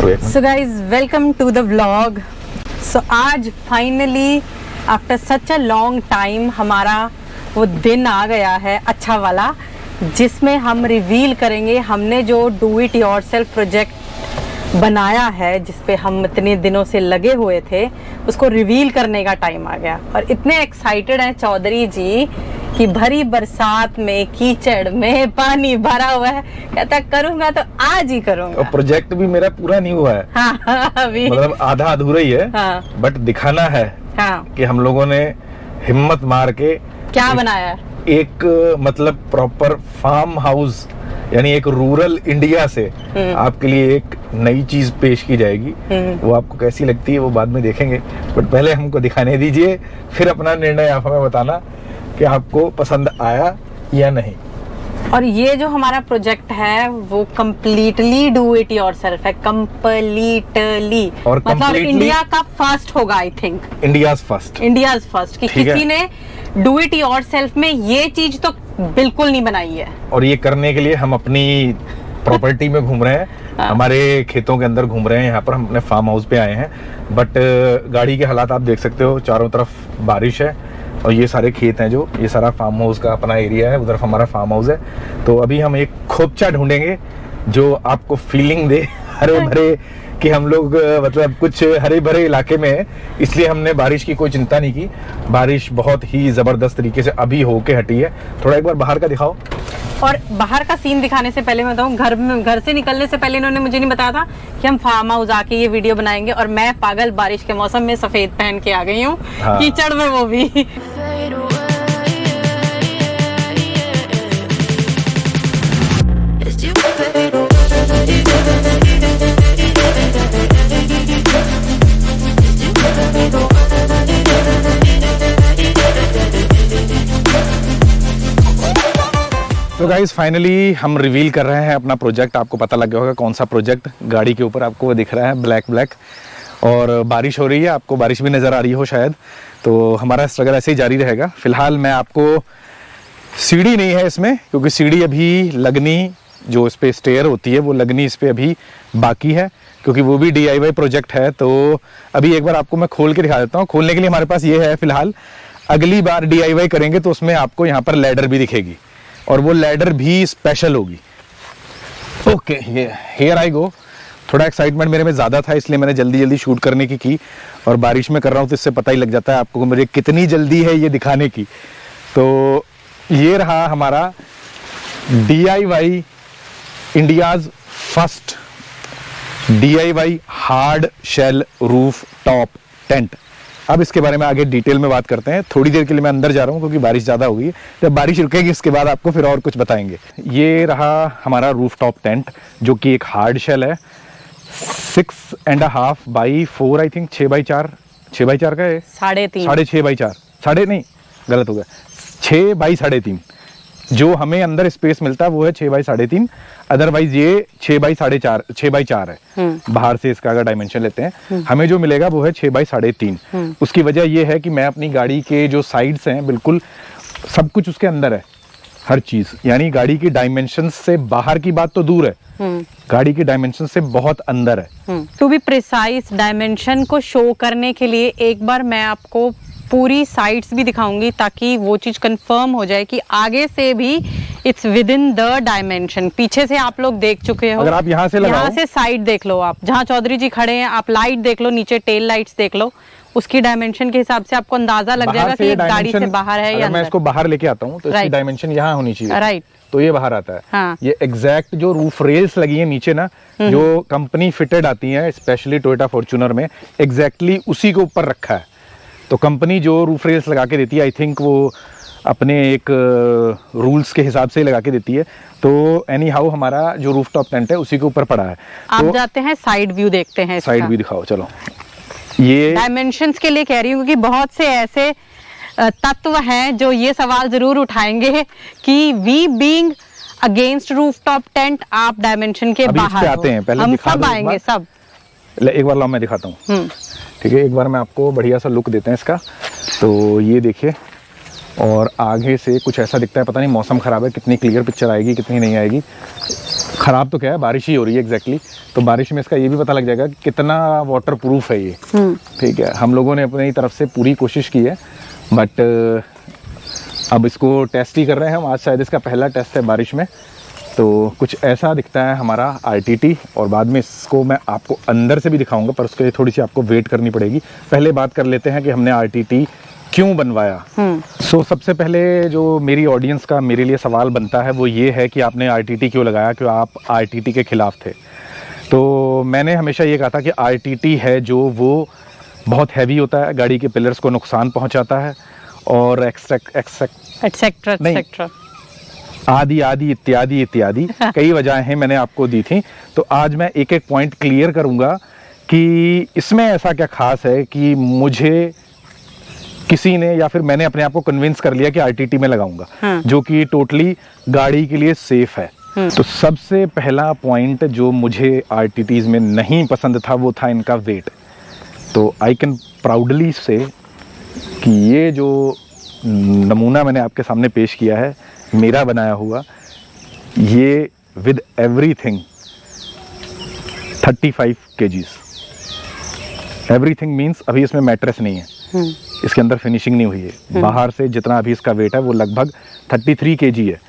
So guys, welcome to the vlog. So आज finally after such a long time हमारा वो दिन आ गया है अच्छा वाला, जिसमें हम रिवील करेंगे हमने जो डू इट योरसेल्फ प्रोजेक्ट बनाया है, जिसपे हम इतने दिनों से लगे हुए थे, उसको रिवील करने का टाइम आ गया। और इतने एक्साइटेड हैं चौधरी जी कि भरी बरसात में कीचड़ में पानी भरा हुआ है, कहता करूंगा तो आज ही करूंगा। और प्रोजेक्ट भी मेरा पूरा नहीं हुआ है। हाँ, अभी मतलब आधा अधूरा ही है। हाँ, बट दिखाना है कि हम लोगों ने हिम्मत मार के क्या बनाया, एक मतलब प्रॉपर फार्म हाउस, यानी एक रूरल इंडिया से आपके लिए एक नई चीज पेश की जाएगी। वो आपको कैसी लगती है वो बाद में देखेंगे, बट पहले हमको दिखाने दीजिए, फिर अपना निर्णय आप हमें बताना कि आपको पसंद आया या नहीं। और ये जो हमारा प्रोजेक्ट है वो कम्प्लीटली डू इट योरसेल्फ है, कम्प्लीटली। और मतलब इंडिया का फर्स्ट होगा, आई थिंक इंडियाज फर्स्ट कि किसी ने डू इट योरसेल्फ में ये चीज तो बिल्कुल नहीं बनाई है। और ये करने के लिए हम अपनी प्रॉपर्टी में घूम रहे हैं, हमारे खेतों के अंदर घूम रहे हैं। यहाँ पर हम अपने फार्म हाउस पे आए हैं, बट गाड़ी के हालात आप देख सकते हो, चारों तरफ बारिश है और ये सारे खेत हैं, जो ये सारा फार्म हाउस का अपना एरिया है, उधर हमारा फार्म हाउस है। तो अभी हम एक खोपचा ढूंढेंगे जो आपको फीलिंग दे हरे भरे, कि हम लोग मतलब कुछ हरे भरे इलाके में है, इसलिए हमने बारिश की कोई चिंता नहीं की। बारिश बहुत ही जबरदस्त तरीके से अभी होके हटी है। थोड़ा एक बार बाहर का दिखाओ। और बाहर का सीन दिखाने से पहले मैं बताऊं, घर से निकलने से पहले इन्होंने मुझे नहीं बताया था कि हम फार्म हाउस आके ये वीडियो बनाएंगे, और मैं पागल बारिश के मौसम में सफेद पहन के आ गई हूँ। हाँ। कीचड़ में वो भी। तो गाइस फाइनली हम रिवील कर रहे हैं अपना प्रोजेक्ट। आपको पता लग गया होगा कौन सा प्रोजेक्ट। गाड़ी के ऊपर आपको वो दिख रहा है ब्लैक, और बारिश हो रही है, आपको बारिश भी नज़र आ रही हो शायद। तो हमारा स्ट्रगल ऐसे ही जारी रहेगा। फिलहाल मैं आपको, सीढ़ी नहीं है इसमें, क्योंकि सीढ़ी अभी लगनी, जो इस पे स्टेयर होती है वो लगनी इस पे अभी बाकी है, क्योंकि वो भी DIY प्रोजेक्ट है। तो अभी एक बार आपको मैं खोल के दिखा देता हूँ। खोलने के लिए हमारे पास ये है फिलहाल। अगली बार DIY करेंगे तो उसमें आपको यहाँ पर लैडर भी दिखेगी, और वो लैडर भी स्पेशल होगी। ओके, हियर आई गो। थोड़ा एक्साइटमेंट मेरे में ज़्यादा था, इसलिए मैंने जल्दी शूट करने की, और बारिश में कर रहा हूँ तो इससे पता ही लग जाता है आपको मेरे कितनी जल्दी है ये दिखाने की। तो ये रहा हमारा DIY India's first DIY hard shell rooftop tent. अब इसके बारे में आगे डिटेल में बात करते हैं। थोड़ी देर के लिए मैं अंदर जा रहा हूँ क्योंकि बारिश ज़्यादा हो गई है। जब बारिश रुकेगी इसके बाद आपको फिर और कुछ बताएंगे। ये रहा हमारा रूफ टॉप टेंट, जो कि एक हार्ड शेल है। 6.5 by 4 आई थिंक, 6 by 4 का है, 6.5 साढ़े नहीं, गलत हो गया, 6 by 3.5। जो हमें अंदर स्पेस मिलता है वो है 6 by 3.5, अदरवाइज ये 6 by 4 है। बाहर से इसका अगर डायमेंशन लेते हैं, हमें जो मिलेगा वो है 6 by 3.5। उसकी वजह ये है कि मैं अपनी गाड़ी के जो साइड्स हैं, बिल्कुल सब कुछ उसके अंदर है, हर चीज। यानी गाड़ी की डायमेंशन से बाहर की बात तो दूर है, गाड़ी की डायमेंशन से बहुत अंदर है। टू बी प्रिसाइज, डायमेंशन को शो करने के लिए एक बार मैं आपको पूरी साइड्स भी दिखाऊंगी, ताकि वो चीज कंफर्म हो जाए कि आगे से भी it's with in the dimension. पीछे से आप लोग देख चुके हो, अगर आप यहाँ से साइड देख लो, आप जहाँ चौधरी जी खड़े हैं, आप लाइट देख लो, नीचे टेल लाइट्स देख लो, उसकी डायमेंशन के हिसाब से आपको अंदाजा लग जाएगा कि गाड़ी से बाहर है या अंदर। मैं इसको बाहर लेके आता हूँ तो इसकी डायमेंशन यहाँ होनी चाहिए, राइट, तो ये बाहर आता है। हाँ। ये एग्जैक्ट जो रूफ रेल्स लगी है नीचे ना, जो कंपनी फिटेड आती है स्पेशली टोयोटा फॉर्च्यूनर में, एग्जैक्टली उसी के ऊपर रखा है। तो कंपनी जो रूफ रेल्स लगा के देती है, आई थिंक वो अपने एक रूल्स के हिसाब से लगा के देती है। तो एनी हाउ हमारा जो रूफ टॉप टेंट है उसी के ऊपर पड़ा है। आप तो जाते हैं साइड व्यू देखते हैं। साइड व्यू दिखाओ चलो। ये डायमेंशंस के लिए कह रही हूँ, क्योंकि बहुत से ऐसे तत्व हैं जो ये सवाल जरूर उठाएंगे कि we being against rooftop tent, आप डायमेंशन के बाहर आते हैं। पहले हम सब आएंगे, सब एक बार लाओ मैं दिखाता हूँ। ठीक है, एक बार मैं आपको बढ़िया सा लुक देते हैं इसका। तो ये देखिए, और आगे से कुछ ऐसा दिखता है, पता नहीं मौसम खराब है, कितनी क्लियर पिक्चर आएगी कितनी नहीं आएगी। खराब तो क्या है, बारिश ही हो रही है एग्जैक्टली। तो बारिश में इसका ये भी पता लग जाएगा कि कितना वाटर प्रूफ है ये। ठीक है, हम लोगों ने अपनी तरफ से पूरी कोशिश की है, बट अब इसको टेस्ट ही कर रहे हैं हम। आज शायद इसका पहला टेस्ट है बारिश में। तो कुछ ऐसा दिखता है हमारा RTT, और बाद में इसको मैं आपको अंदर से भी दिखाऊंगा, पर उसके लिए थोड़ी सी आपको वेट करनी पड़ेगी। पहले बात कर लेते हैं कि हमने RTT क्यों बनवाया। सो सबसे पहले जो मेरी ऑडियंस का मेरे लिए सवाल बनता है वो ये है कि आपने RTT क्यों लगाया, क्यों आप RTT के खिलाफ थे। तो मैंने हमेशा ये कहा था कि RTT है जो वो बहुत हैवी होता है, गाड़ी के पिलर्स को नुकसान पहुंचाता है, और एक्सेट्रा आदि आदि इत्यादि इत्यादि कई वजहें मैंने आपको दी थी। तो आज मैं एक एक पॉइंट क्लियर करूंगा कि इसमें ऐसा क्या खास है कि मुझे किसी ने या फिर मैंने अपने आप को कन्विंस कर लिया कि RTT में लगाऊंगा, जो कि टोटली गाड़ी के लिए सेफ है। तो सबसे पहला पॉइंट जो मुझे RTTs में नहीं पसंद था वो था इनका वेट। तो आई कैन प्राउडली से कि ये जो नमूना मैंने आपके सामने पेश किया है मेरा बनाया हुआ, ये with everything 35 kgs। Everything means अभी इसमें मैट्रेस नहीं है, इसके अंदर फिनिशिंग नहीं हुई है। बाहर से जितना अभी इसका वेट है वो लगभग 33 kg है।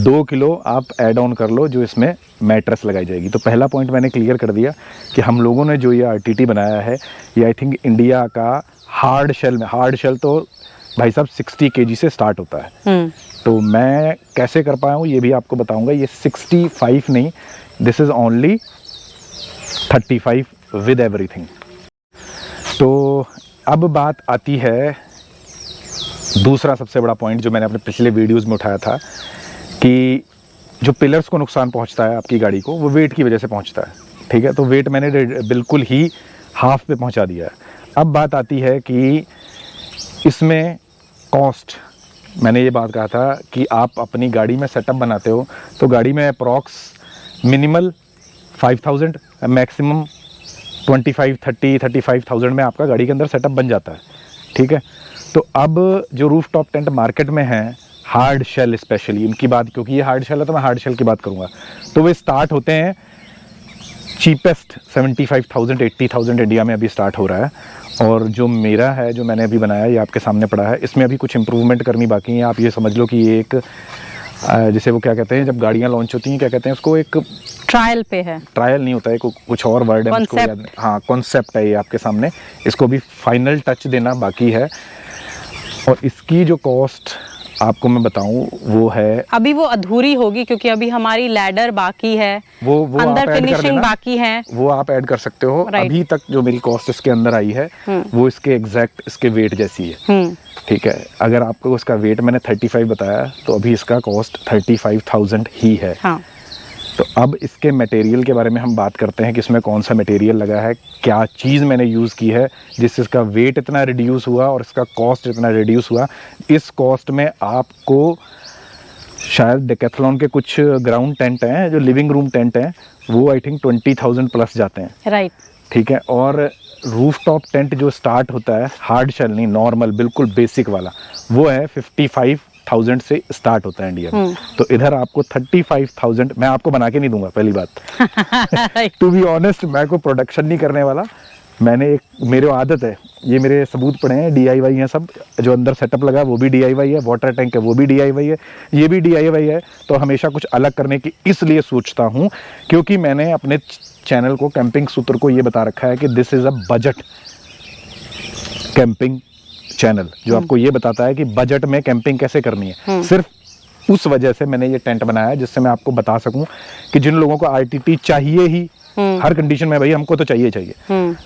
2 किलो आप ऐड ऑन कर लो जो इसमें मैट्रेस लगाई जाएगी। तो पहला पॉइंट मैंने क्लियर कर दिया कि हम लोगों ने जो ये RTT बनाया है ये आई थिंक इंडिया का हार्ड शेल में, हार्ड शेल तो भाई साहब 60 kg से स्टार्ट होता है। तो मैं कैसे कर पाया हूँ ये भी आपको बताऊंगा। ये 65 नहीं, this is only 35 with everything. तो अब बात आती है दूसरा सबसे बड़ा पॉइंट जो मैंने अपने पिछले वीडियोस में उठाया था कि जो पिलर्स को नुकसान पहुंचता है आपकी गाड़ी को, वो वेट की वजह से पहुंचता है। ठीक है, तो वेट मैंने बिल्कुल ही हाफ पे पहुंचा दिया है। अब बात आती है कि इसमें कॉस्ट, मैंने ये बात कहा था कि आप अपनी गाड़ी में सेटअप बनाते हो तो गाड़ी में अप्रॉक्स मिनिमल 5000, मैक्सिमम 35,000 में आपका गाड़ी के अंदर सेटअप बन जाता है। ठीक है, तो अब जो रूफ टॉप टेंट मार्केट में है, हार्ड शेल स्पेशली इनकी बात, क्योंकि ये हार्ड शेल है तो मैं हार्ड शेल की बात करूंगा, तो वे स्टार्ट होते हैं चीपेस्ट 75,000 80,000 इंडिया में अभी स्टार्ट हो रहा है। और जो मेरा है, जो मैंने अभी बनाया, ये आपके सामने पड़ा है, इसमें अभी कुछ इंप्रूवमेंट करनी बाकी है। आप ये समझ लो कि ये एक जैसे वो क्या कहते हैं जब गाड़ियां लॉन्च होती हैं, क्या कहते हैं उसको, एक ट्रायल पे है, ट्रायल नहीं होता है, कुछ और वर्ड है उसको याद नहीं। हाँ, कॉन्सेप्ट है ये आपके सामने, इसको भी फाइनल टच देना बाकी है। और इसकी जो कॉस्ट आपको मैं बताऊं वो है, अभी वो अधूरी होगी क्योंकि अभी हमारी लैडर बाकी है, वो अंदर फिनिशिंग बाकी है, वो आप ऐड कर सकते हो। अभी तक जो मेरी कॉस्ट इसके अंदर आई है वो इसके एग्जैक्ट इसके वेट जैसी है। ठीक है, अगर आपको उसका वेट मैंने 35 बताया तो अभी इसका कॉस्ट 35,000 ही है। हाँ। तो अब इसके मटेरियल के बारे में हम बात करते हैं कि इसमें कौन सा मटेरियल लगा है, क्या चीज़ मैंने यूज़ की है जिससे इसका वेट इतना रिड्यूस हुआ और इसका कॉस्ट इतना रिड्यूस हुआ। इस कॉस्ट में आपको शायद डेकैथलॉन के कुछ ग्राउंड टेंट हैं, जो लिविंग रूम टेंट हैं, वो आई थिंक 20,000 प्लस जाते हैं। राइट। ठीक है, और रूफ टॉप टेंट जो स्टार्ट होता है, हार्ड शेल नहीं, नॉर्मल बिल्कुल बेसिक वाला, वो है 55,000 से स्टार्ट होता है इंडिया में। तो इधर आपको 35,000 मैं आपको बना के नहीं दूंगा, पहली बात। टू बी ऑनेस्ट, मैं कोई प्रोडक्शन नहीं करने वाला। मैंने एक, मेरे आदत है, ये मेरे सबूत पड़े हैं, DIY हैं सब, जो अंदर सेटअप लगा है वो भी DIY है, वाटर टैंक है वो भी DIY है, ये भी DIY है। तो हमेशा कुछ अलग करने की इसलिए सोचता हूँ क्योंकि मैंने अपने चैनल को, कैंपिंग सूत्र को, ये बता रखा है कि this is a budget camping channel, जो आपको ये बताता है कि बजट में कैंपिंग कैसे करनी है। सिर्फ उस वजह से मैंने ये टेंट बनाया जिससे मैं आपको बता सकूं कि जिन लोगों को RTT चाहिए ही हर कंडीशन में, भाई हमको तो चाहिए,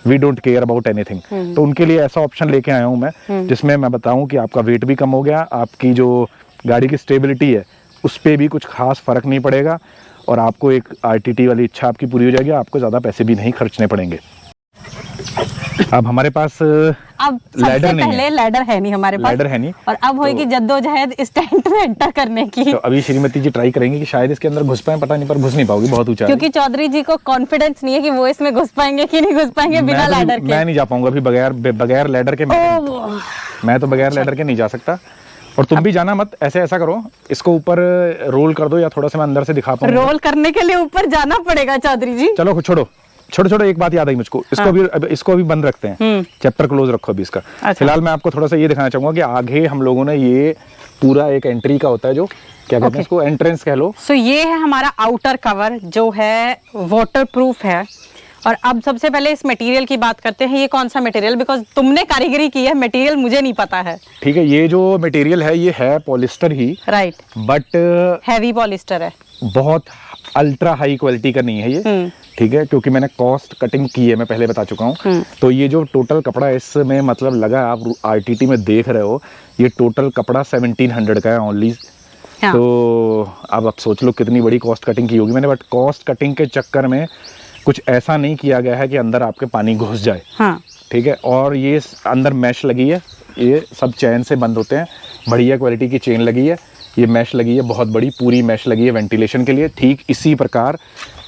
we don't care about anything, तो उनके लिए ऐसा ऑप्शन लेके आया हूं मैं जिसमें मैं बताऊं कि आपका वेट भी कम हो गया, आपकी जो गाड़ी की स्टेबिलिटी है उस पर भी कुछ खास फर्क नहीं पड़ेगा और आपको एक RTT वाली इच्छा आपकी पूरी हो जाएगी, आपको ज्यादा पैसे भी नहीं खर्चने पड़ेंगे। अब हमारे पास अब लैडर नहीं पहले लैडर है नहीं हमारे पास, लैडर है नहीं, और अब होगी जद्दोजहद इस टेंट में एंटर करने की। तो अभी श्रीमती जी ट्राई करेंगे कि शायद इसके अंदर घुस पाए, पता नहीं, पर घुस नहीं पाओगी, बहुत ऊंचा है। क्योंकि चौधरी जी को कॉन्फिडेंस नहीं है कि वो इसमें घुस पाएंगे कि नहीं घुस पाएंगे बिना लैडर के। मैं नहीं जा पाऊंगा अभी बगैर लैडर के, मैं तो बगैर लैडर के नहीं जा सकता। और तुम भी जाना मत, ऐसा करो, इसको ऊपर रोल कर दो या थोड़ा सा मैं अंदर से दिखा पाऊँ। रोल करने के लिए ऊपर जाना पड़ेगा चौधरी जी। चलो छोड़ो, एक बात याद आई मुझको, इसको अभी बंद रखते हैं, चैप्टर क्लोज रखो अभी इसका। अच्छा। फिलहाल मैं आपको थोड़ा सा ये दिखाना चाहूंगा कि आगे हम लोगों ने ये पूरा एक एंट्री का होता है, जो क्या कहते हैं इसको, एंट्रेंस कह लो। सो ये है हमारा आउटर कवर जो है वाटरप्रूफ है। और अब सबसे पहले इस मटेरियल की बात करते हैं, ये कौन सा मटेरियल, बिकॉज तुमने कारीगरी की है, मटेरियल मुझे नहीं पता है। ठीक है, ये जो मटेरियल है ये है polyester he, right, but heavy polyester है, बहुत अल्ट्रा हाई क्वालिटी का नहीं है ये। ठीक है, क्योंकि मैंने कॉस्ट कटिंग की है, मैं पहले बता चुका हूँ। तो ये जो टोटल कपड़ा इसमें मतलब लगा, आप आरटीटी में देख रहे हो, ये टोटल कपड़ा 1700 का है ओनली। हाँ। तो अब आप सोच लो कितनी बड़ी कॉस्ट कटिंग की होगी मैंने, बट कॉस्ट कटिंग के चक्कर में कुछ ऐसा नहीं किया गया है कि अंदर आपके पानी घुस जाए। हाँ। ठीक है, और ये अंदर मैश लगी है, ये सब चैन से बंद होते हैं, बढ़िया क्वालिटी की चेन लगी है, ये मैश लगी है, बहुत बड़ी पूरी मैश लगी है वेंटिलेशन के लिए। ठीक इसी प्रकार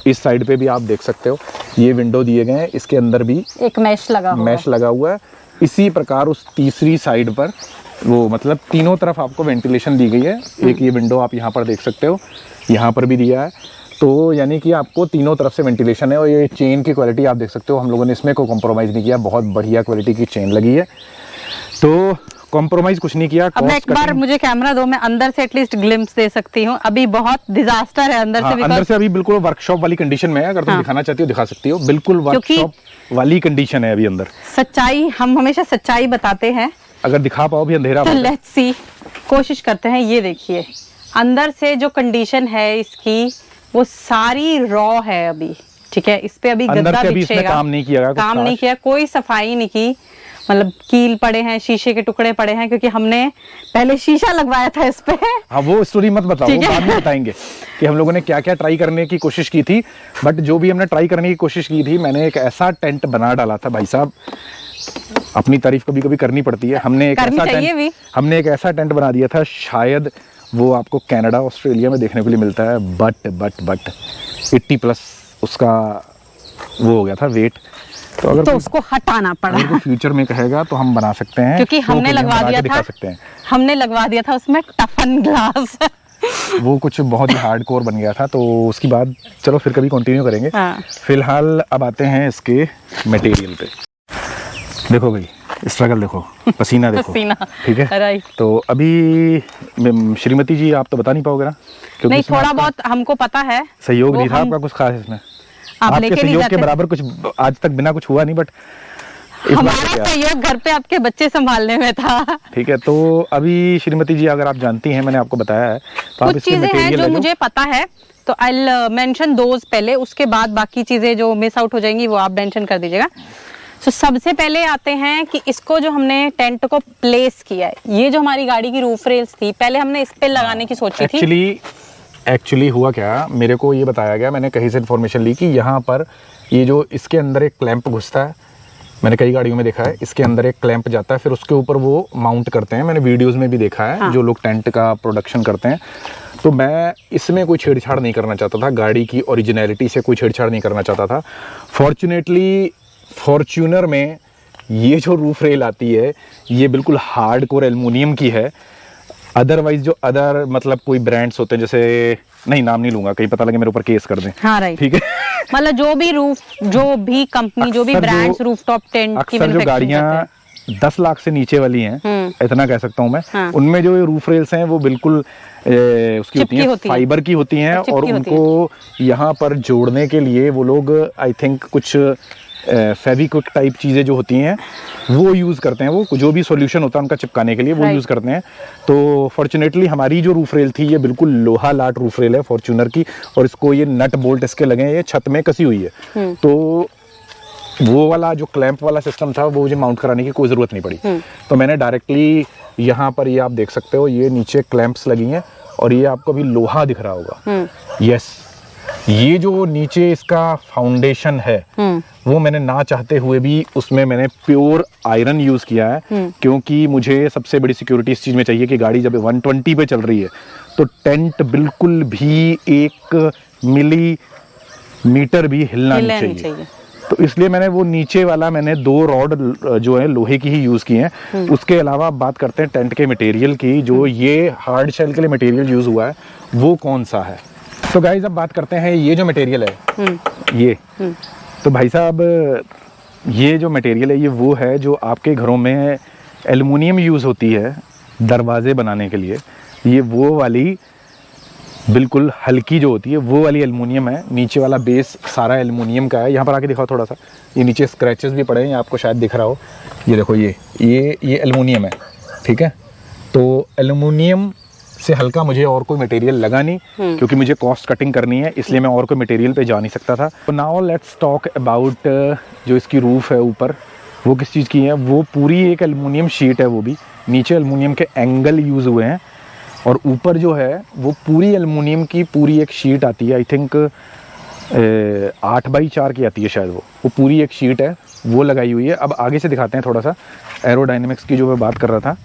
इस साइड पे भी आप देख सकते हो, ये विंडो दिए गए हैं, इसके अंदर भी एक मैश लगा हुआ है। इसी प्रकार उस तीसरी साइड पर वो मतलब तीनों तरफ आपको वेंटिलेशन दी गई है। एक ये विंडो आप यहाँ पर देख सकते हो, यहाँ पर भी दिया है, तो यानी कि आपको तीनों तरफ से वेंटिलेशन है। और ये चेन की क्वालिटी आप देख सकते हो, हम लोगों ने इसमें कोई कॉम्प्रोमाइज़ नहीं किया, बहुत बढ़िया क्वालिटी की चेन लगी है, तो कॉम्प्रोमाइज कुछ नहीं किया। अब एक बार मुझे कैमरा दो, मैं अंदर से एटलीस्ट ग्लिम्स दे सकती हूँ। अभी बहुत डिजास्टर है अंदर से, अंदर से अभी बिल्कुल वर्कशॉप वाली कंडीशन में है। अगर तुम दिखाना चाहती हो दिखा सकती हो, बिल्कुल वर्कशॉप वाली कंडीशन है अभी अंदर। सच्चाई, हम हमेशा सच्चाई बताते हैं, अगर दिखा पाओ भी अंधेरा तो लेट्स सी, कोशिश करते हैं। ये देखिए अंदर से जो कंडीशन है इसकी, वो सारी रॉ है अभी। ठीक है, इस पे अभी गद्दा बिछेगा, काम नहीं किया, कोई सफाई नहीं की, मतलब कील पड़े हैं, शीशे के टुकड़े पड़े हैं, क्योंकि हमने पहले शीशा लगवाया था इस पे। हाँ, वो स्टोरी मत बताओ, वो बाद में बताएंगे कि हम लोगों ने क्या क्या ट्राई करने की कोशिश की थी। बट जो भी हमने ट्राई करने की कोशिश की थी, मैंने एक ऐसा टेंट बना डाला था, भाई साहब, अपनी तारीफ कभी कभी करनी पड़ती है। हमने एक ऐसा टेंट बना दिया था, शायद वो आपको कनाडा ऑस्ट्रेलिया में देखने के लिए मिलता है, बट 80+ उसका वो हो गया था वेट। तो अगर तो उसको हटाना पड़ा। अगर फ्यूचर में कहेगा तो हम बना सकते हैं, क्योंकि हमने लगवा दिया था उसमें टफन ग्लास। वो कुछ बहुत ही हार्डकोर बन गया था, तो उसकी बात चलो फिर कभी कंटिन्यू करेंगे। हाँ। फिलहाल अब आते हैं इसके मटेरियल पे। देखो भाई, स्ट्रगल देखो, पसीना देखो। ठीक है, राइट। तो अभी श्रीमती जी आप तो बता नहीं पाओगे ना, क्योंकि नहीं, थोड़ा बहुत हमको पता है। सहयोग नहीं था आपका कुछ खास इसमें, आपके सहयोग के बराबर कुछ आज तक बिना कुछ हुआ नहीं, बट हमारा सहयोग घर पे आपके बच्चे संभालने में था। ठीक है, तो अभी श्रीमती जी अगर आप जानती हैं, मैंने आपको बताया है, तो कुछ चीजें हैं जो मुझे पता है, तो आई विल मेंशन दोज पहले, उसके बाद बाकी चीजें जो मिस आउट हो जाएंगी वो आप मेंशन कर दीजिएगा। तो सबसे पहले आते हैं कि इसको जो हमने टेंट को प्लेस किया है, ये जो हमारी गाड़ी की रूफ रेल्स थी, पहले हमने इस पे लगाने की सोची थी। एक्चुअली हुआ क्या, मेरे को ये बताया गया, मैंने कहीं से इन्फॉर्मेशन ली कि यहाँ पर ये जो इसके अंदर एक क्लैंप घुसता है, मैंने कई गाड़ियों में देखा है, इसके अंदर एक क्लैंप जाता है, फिर उसके ऊपर वो माउंट करते हैं। मैंने वीडियोस में भी देखा है। हाँ। जो लोग टेंट का प्रोडक्शन करते हैं, तो मैं इसमें कोई छेड़छाड़ नहीं करना चाहता था, गाड़ी की ओरिजिनलिटी से कोई छेड़छाड़ नहीं करना चाहता था। फॉर्चुनेटली फॉर्च्यूनर में ये जो रूफ रेल आती है, ये बिल्कुल हार्डकोर एल्युमिनियम की है। अदरवाइज जो अदर मतलब कोई ब्रांड्स होते हैं, जैसे नहीं नाम नहीं लूंगा, कहीं पता लगे मेरे ऊपर केस कर दें। हाँ, राइट। ठीक है, मतलब जो भी कंपनी, जो भी ब्रांड्स रूफटॉप टेंट की अक्सर जो गाड़ियां 10 लाख से नीचे वाली हैं, इतना कह सकता हूं मैं। हाँ। उनमें जो रूफ रेल्स हैं वो बिल्कुल उसकी होती हैं, फाइबर की होती हैं, और उनको यहाँ पर जोड़ने के लिए वो लोग आई थिंक कुछ फेविक्विक टाइप चीज़ें जो होती हैं वो यूज़ करते हैं, वो जो भी सॉल्यूशन होता है उनका चिपकाने के लिए वो यूज़ करते हैं। तो फॉर्चुनेटली हमारी जो रूफ रेल थी, ये बिल्कुल लोहा लाट रूफ रेल है फॉर्च्यूनर की, और इसको ये नट बोल्ट इसके लगे हैं, ये छत में कसी हुई है। तो वो वाला जो क्लैंप वाला सिस्टम था, वो मुझे माउंट कराने की कोई ज़रूरत नहीं पड़ी। तो मैंने डायरेक्टली यहाँ पर, ये आप देख सकते हो, ये नीचे क्लैंप्स लगी हैं, और ये आपको अभी लोहा दिख रहा होगा। यस, ये जो नीचे इसका फाउंडेशन है, वो मैंने ना चाहते हुए भी उसमें मैंने प्योर आयरन यूज किया है, क्योंकि मुझे सबसे बड़ी सिक्योरिटी इस चीज में चाहिए कि गाड़ी जब 120 पे चल रही है तो टेंट बिल्कुल भी 1 मिलीमीटर भी हिलना नहीं चाहिए। तो इसलिए मैंने वो नीचे वाला मैंने 2 रॉड जो है लोहे की ही यूज की हैं। उसके अलावा आप बात करते हैं टेंट के मटेरियल की, जो ये हार्ड शेल के लिए मटेरियल यूज हुआ है वो कौन सा है। तो गाइस अब बात करते हैं ये जो मटेरियल है ये, तो भाई साहब ये जो मटेरियल है ये वो है जो आपके घरों में एल्युमिनियम यूज होती है दरवाजे बनाने के लिए। ये वो वाली बिल्कुल हल्की जो होती है वो वाली एल्युमिनियम है। नीचे वाला बेस सारा एल्युमिनियम का है। यहाँ पर आके दिखाओ थोड़ा सा, ये नीचे स्क्रैचेस भी पड़े हैं, आपको शायद दिख रहा हो। ये देखो ये एल्युमिनियम है, ठीक है। तो एल्युमिनियम से हल्का मुझे और कोई मटेरियल लगा नहीं, क्योंकि मुझे कॉस्ट कटिंग करनी है, इसलिए मैं और कोई मटेरियल पे जा नहीं सकता था। तो नाउ लेट्स टॉक अबाउट जो इसकी रूफ है ऊपर, वो किस चीज़ की है। वो पूरी एक एल्युमिनियम शीट है, वो भी नीचे एल्युमिनियम के एंगल यूज़ हुए हैं, और ऊपर जो है वो पूरी एल्युमिनियम की पूरी एक शीट आती है। आई थिंक 8x4 की आती है शायद, वो पूरी एक शीट है वो लगाई हुई है। अब आगे से दिखाते हैं थोड़ा सा एरोडायनेमिक्स की, जो मैं बात कर रहा था।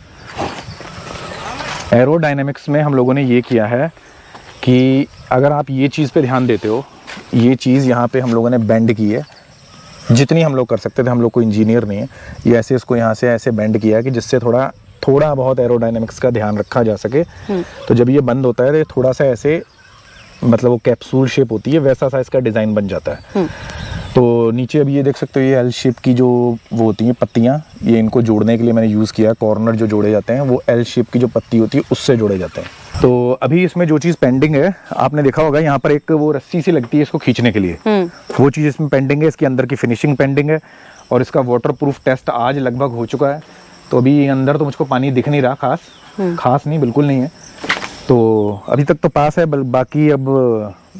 एरोडायनेमिक्स में हम लोगों ने ये किया है कि अगर आप ये चीज़ पे ध्यान देते हो, ये चीज़ यहाँ पे हम लोगों ने बेंड की है जितनी हम लोग कर सकते थे, हम लोग कोई इंजीनियर नहीं है। ये ऐसे इसको यहाँ से ऐसे बेंड किया है कि जिससे थोड़ा बहुत एरोडायनेमिक्स का ध्यान रखा जा सके। तो जब ये बंद होता है तो थोड़ा सा ऐसे, मतलब वो कैप्सूल शेप होती है, वैसा सा इसका डिज़ाइन बन जाता है। तो नीचे अभी ये देख सकते हो, ये एल शेप की जो वो होती हैं पत्तियाँ, ये इनको जोड़ने के लिए मैंने यूज़ किया। कॉर्नर जो जोड़े जाते हैं वो एल शेप की जो पत्ती होती है उससे जोड़े जाते हैं। तो अभी इसमें जो चीज़ पेंडिंग है, आपने देखा होगा यहाँ पर एक वो रस्सी सी लगती है इसको खींचने के लिए, वो चीज़ इसमें पेंडिंग है। इसके अंदर की फिनिशिंग पेंडिंग है, और इसका वाटर प्रूफ टेस्ट आज लगभग हो चुका है। तो अभी अंदर तो मुझको पानी दिख नहीं रहा, खास नहीं, बिल्कुल नहीं है। तो अभी तक तो पास है, बाकी अब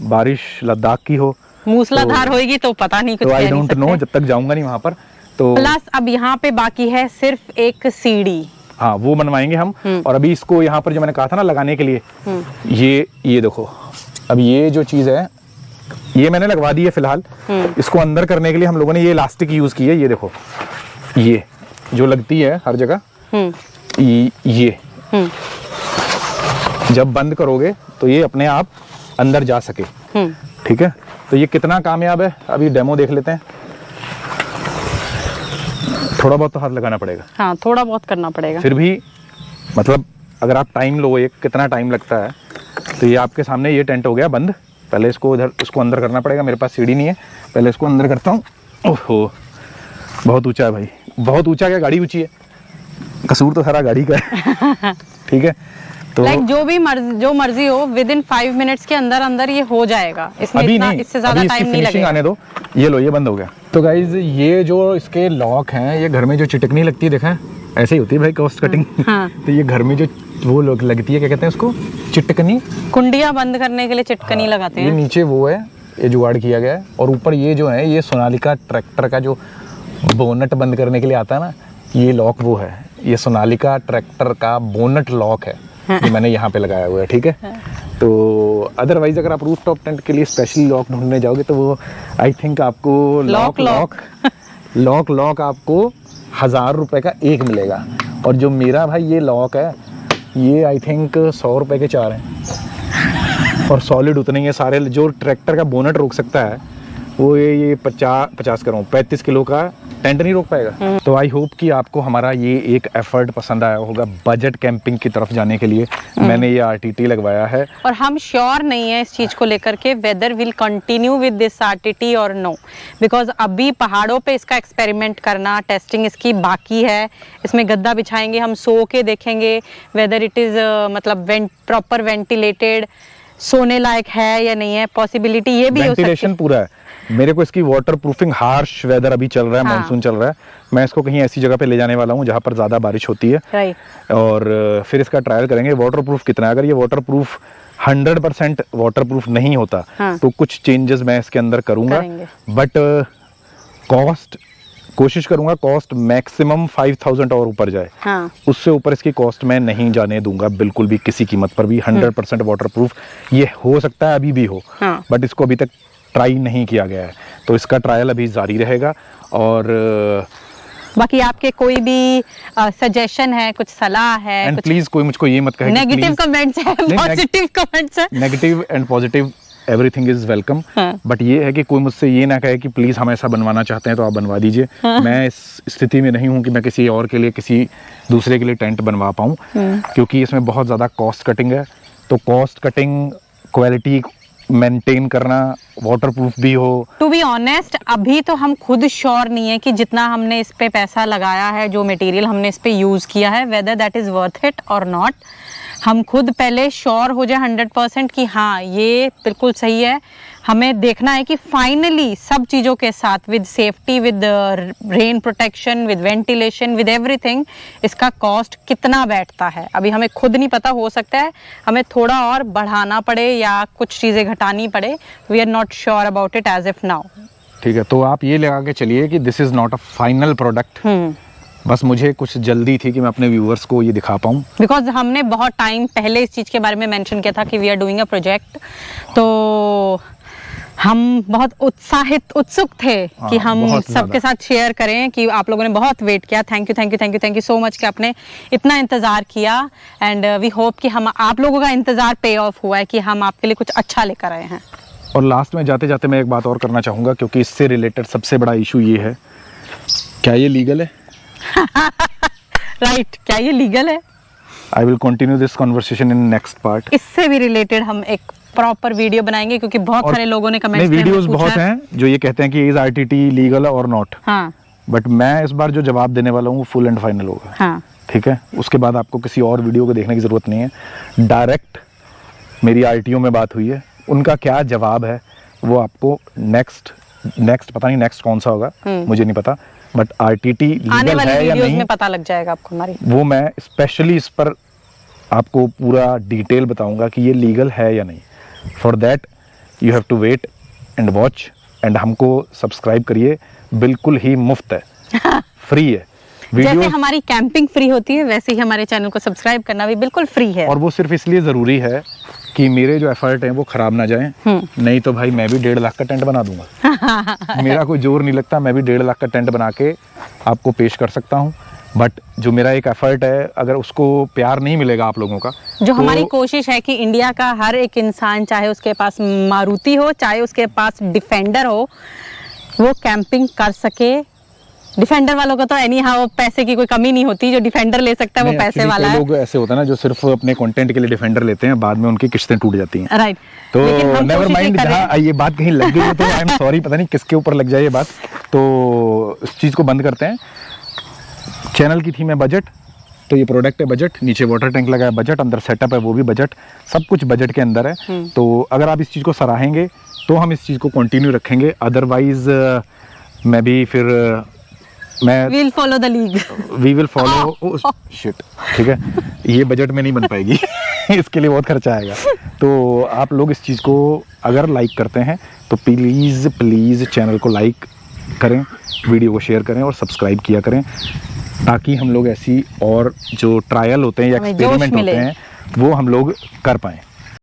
बारिश लद्दाख की हो, मूसलाधार होगी तो पता नहीं कुछ। तो आई डोंट नो, जब तक जाऊंगा नहीं वहां पर। तो प्लस अब यहाँ पे बाकी है सिर्फ एक सीढ़ी, हाँ वो बनवाएंगे हम। और अभी इसको यहाँ पर जो मैंने कहा था ना लगाने के लिए, ये देखो, अब ये जो चीज है ये मैंने लगवा दी है फिलहाल। इसको अंदर करने के लिए हम लोगों ने ये इलास्टिक यूज की है। ये देखो, ये जो लगती है हर जगह, ये जब बंद करोगे तो ये अपने आप अंदर जा सके, ठीक है। तो ये कितना कामयाब है अभी डेमो देख लेते हैं। थोड़ा बहुत तो हाथ लगाना पड़ेगा, हाँ थोड़ा बहुत करना पड़ेगा, फिर भी मतलब अगर आप टाइम लो, एक कितना टाइम लगता है। तो ये आपके सामने ये टेंट हो गया बंद। पहले इसको अंदर करना पड़ेगा, मेरे पास सीढ़ी नहीं है, पहले इसको अंदर करता हूँ। ओहो बहुत ऊंचा है भाई, बहुत ऊंचा। क्या गाड़ी ऊंची है, कसूर तो सारा गाड़ी का है। ठीक है, तो जो मर्जी हो, विद इन 5 मिनट्स के अंदर ये हो जाएगा। इसमें इससे ज्यादा टाइम नहीं लगेगा। आने दो, ये लो, ये बंद हो गया। तो गाइज ये जो इसके लॉक हैं, ये घर में जो चिटकनी लगती है, देखा ऐसे ही होती है भाई कॉस्ट कटिंग। हाँ। तो ये घर में जो वो लगती है, क्या कहते हैं उसको, चिटकनी, कुंडिया बंद करने के लिए चिटकनी लगाते हैं। ये नीचे वो है, ये जुगाड़ किया गया है। और ऊपर ये जो है, ये सोनालिका ट्रैक्टर का जो बोनट बंद करने के लिए आता है ना, ये लॉक वो है। ये सोनालिका ट्रैक्टर का बोनट लॉक है, ये मैंने यहाँ पे लगाया हुआ है, ठीक है। तो अदरवाइज अगर आप रूफ टॉप टेंट के लिए स्पेशली लॉक ढूंढने जाओगे तो वो आई थिंक आपको लॉक आपको 1000 रुपए का एक मिलेगा। और जो मेरा भाई ये लॉक है, ये आई थिंक 100 रुपए के 4 हैं, और सॉलिड उतने ही है सारे। जो ट्रैक्टर का बोनट रोक सकता है वो ये 35 किलो का टेंट नहीं रोक पाएगा। तो आई होप कि आपको हमारा ये एक एफर्ट पसंद आया होगा बजट कैंपिंग की तरफ जाने के लिए। मैंने ये आरटीटी लगवाया है, और हम श्योर नहीं है इस चीज को लेकर के whether will continue with this RTT और नो, बिकॉज अभी पहाड़ों पे इसका एक्सपेरिमेंट करना, टेस्टिंग इसकी बाकी है। इसमें गद्दा बिछाएंगे, हम सो के देखेंगे वेदर इट इज मतलब प्रॉपर वेंटिलेटेड, सोने लायक है या नहीं है। पॉसिबिलिटी ये भी हो सकती है, वेंटिलेशन पूरा है। मेरे को इसकी वाटर प्रूफिंग, हार्श वेदर अभी चल रहा है, मानसून चल रहा है, मैं इसको कहीं ऐसी जगह पे ले जाने वाला हूँ जहाँ पर ज्यादा बारिश होती है। राइट। और फिर इसका ट्रायल करेंगे वाटर प्रूफ कितना है। अगर ये वाटर प्रूफ 100% वाटर प्रूफ नहीं होता, तो कुछ चेंजेस मैं इसके अंदर करूंगा। बट कॉस्ट, कोशिश करूंगा कॉस्ट मैक्सिमम 5000 और ऊपर जाए। उससे ऊपर इसकी कॉस्ट मैं नहीं जाने दूंगा बिल्कुल भी, किसी कीमत पर भी। 100% वाटर प्रूफ ये हो सकता है, अभी भी हो, बट इसको अभी तक ट्राई नहीं किया गया है, तो इसका ट्रायल अभी जारी रहेगा। और बाकी आपके कोई भी सजेशन है, कुछ सलाह है, एंड प्लीज कोई मुझको ये मत कहे नेगेटिव कमेंट्स है, पॉजिटिव कमेंट्स है। Negative and positive everything is welcome. हाँ। बट ये है कि कोई मुझसे ये ना कहे कि प्लीज हम ऐसा बनवाना चाहते हैं तो आप बनवा दीजिए। मैं इस स्थिति में नहीं हूँ कि मैं किसी और के लिए, किसी दूसरे के लिए टेंट बनवा पाऊँ, क्योंकि इसमें बहुत ज़्यादा कॉस्ट कटिंग है। तो कॉस्ट कटिंग, क्वालिटी मेंटेन करना, वाटरप्रूफ भी हो। टू बी ऑनेस्ट, अभी तो हम खुद श्योर नहीं है कि जितना हमने इस पे पैसा लगाया है, जो मटेरियल हमने इस पे यूज किया है, whether that is worth it और नॉट। हम खुद पहले श्योर हो जाए 100% कि हाँ ये बिल्कुल सही है। हमें देखना है कि फाइनली सब चीज़ों के साथ, with safety, with rain protection, with ventilation, with everything, इसका कॉस्ट कितना बैठता है। अभी हमें खुद नहीं पता, हो सकता है हमें थोड़ा और बढ़ाना पड़े या कुछ चीज़ें घटानी पड़े। We are not sure about it as if now. ठीक है, तो आप ये लगा के चलिए कि this is not a final product. बस मुझे कुछ जल्दी थी कि मैं अपने व्यूअर्स को ये दिखा पाऊँ, बिकॉज हमने बहुत टाइम पहले इस चीज़ के बारे में मेंशन किया था कि we are doing a project. तो हम बहुत उत्सुक थे कि हम सबके साथ शेयर करें, कि आप लोगों ने बहुत वेट किया। थैंक यू सो मच कि आपने इतना इंतज़ार किया। एंड वी होप कि हम आप लोगों का इंतज़ार पे ऑफ हुआ है, कि हम आपके लिए कुछ अच्छा लेकर आए हैं। और लास्ट में जाते जाते मैं एक बात और करना चाहूँगा, क्योंकि इससे रिलेटेड सबसे बड़ा इशू ये है, क्या ये लीगल है? राइट, क्या ये लीगल है? I will continue this conversation in next part. इससे भी रिलेटेड हम एक प्रॉपर वीडियो बनाएंगे, क्योंकि बहुत सारे लोगों ने कमेंट्स में वीडियोस पूछा बहुत हैं जो ये कहते हैं कि इज आरटीटी लीगल और नॉट। हाँ। बट मैं इस बार जो जवाब देने वाला हूँ फुल एंड फाइनल होगा। हाँ। ठीक है, उसके बाद आपको किसी और वीडियो को देखने की जरूरत नहीं है। डायरेक्ट मेरी आरटीओ में बात हुई है, उनका क्या जवाब है वो आपको नेक्स्ट पता नहीं नेक्स्ट कौन सा होगा, मुझे नहीं पता, बट आरटीटी लीगल है या नहीं में पता लग जाएगा आपको हमारी। वो मैं स्पेशली इस पर आपको पूरा डिटेल बताऊंगा कि ये लीगल है या नहीं। For that you have to wait and watch, and हमको सब्सक्राइब करिए, बिल्कुल ही मुफ्त है, फ्री है। जैसे हमारी कैंपिंग फ्री होती है, वैसे ही हमारे चैनल को सब्सक्राइब करना भी बिल्कुल फ्री है। और वो सिर्फ इसलिए जरूरी है कि मेरे जो एफर्ट हैं वो खराब ना जाएं, नहीं तो भाई मैं भी 1.5 लाख का टेंट बना दूंगा। मेरा कोई जोर नहीं लगता, मैं भी 1.5 लाख का टेंट बना के आपको पेश कर सकता हूँ। बट जो मेरा एक एफर्ट है, अगर उसको प्यार नहीं मिलेगा आप लोगों का, जो हमारी कोशिश है कि इंडिया का हर एक इंसान, चाहे उसके पास मारुति हो, चाहे उसके पास डिफेंडर हो, वो कैंपिंग कर सके। डिफेंडर वालों का तो एनी हाउ पैसे की कोई कमी नहीं होती, जो डिफेंडर ले सकता है वो पैसे वाला है। लोग ऐसे होता है ना जो सिर्फ अपने कंटेंट के लिए डिफेंडर लेते हैं, बाद में उनकी किस्तें टूट जाती हैं। राइट। तो नेवर माइंड, जहाँ ये बात कहीं लग गई है तो आई एम सॉरी, पता नहीं किसके ऊपर लग जाए ये बात, तो इस चीज को बंद करते हैं। चैनल की थीम है बजट, तो ये प्रोडक्ट है बजट, नीचे वाटर टैंक लगा है बजट, अंदर सेटअप है वो भी बजट, सब कुछ बजट के अंदर है। तो अगर आप इस चीज को सराहेंगे तो हम इस चीज को कंटिन्यू रखेंगे, अदरवाइज मैं भी फिर मैं we will follow the league, we will follow shit. ठीक है, ये बजट में नहीं बन पाएगी इसके लिए बहुत खर्चा आएगा। तो आप लोग इस चीज़ को अगर लाइक करते हैं तो प्लीज़ चैनल को लाइक करें, वीडियो को शेयर करें और सब्सक्राइब किया करें, ताकि हम लोग ऐसी और जो ट्रायल होते हैं या एक्सपेरिमेंट होते हैं वो हम लोग कर पाएँ।